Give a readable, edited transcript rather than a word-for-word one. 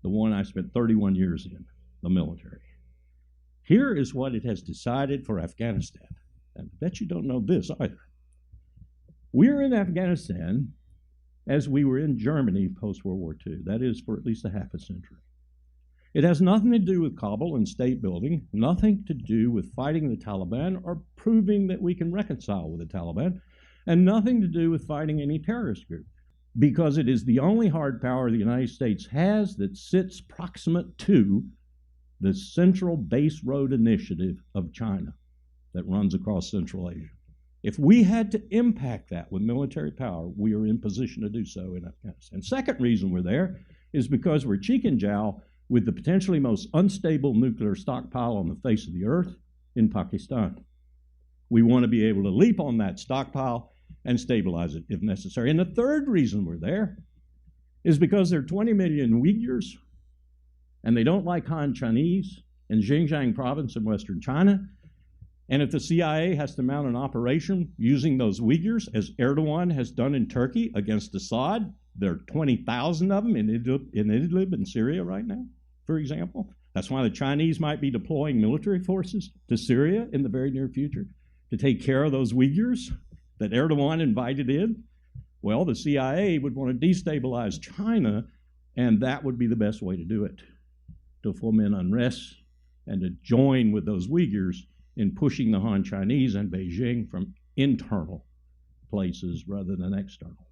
the one I spent 31 years in, the military. Here is what it has decided for Afghanistan. And I bet you don't know this either. We're in Afghanistan as we were in Germany post-World War II. That is, for at least a half a century. It has nothing to do with Kabul and state building, nothing to do with fighting the Taliban or proving that we can reconcile with the Taliban, and nothing to do with fighting any terrorist group, because it is the only hard power the United States has that sits proximate to the Central Base Road Initiative of China that runs across Central Asia. If we had to impact that with military power, we are in position to do so in Afghanistan. Second reason we're there is because we're cheek and jowl with the potentially most unstable nuclear stockpile on the face of the earth in Pakistan. We want to be able to leap on that stockpile and stabilize it if necessary. And the third reason we're there is because there are 20 million Uyghurs, and they don't like Han Chinese in Xinjiang province in western China. And if the CIA has to mount an operation using those Uyghurs, as Erdogan has done in Turkey against Assad, there are 20,000 of them in Idlib in Syria right now, for example. That's why the Chinese might be deploying military forces to Syria in the very near future to take care of those Uyghurs that Erdogan invited in. Well, the CIA would want to destabilize China, and that would be the best way to do it, to foment unrest and to join with those Uyghurs in pushing the Han Chinese and Beijing from internal places rather than external.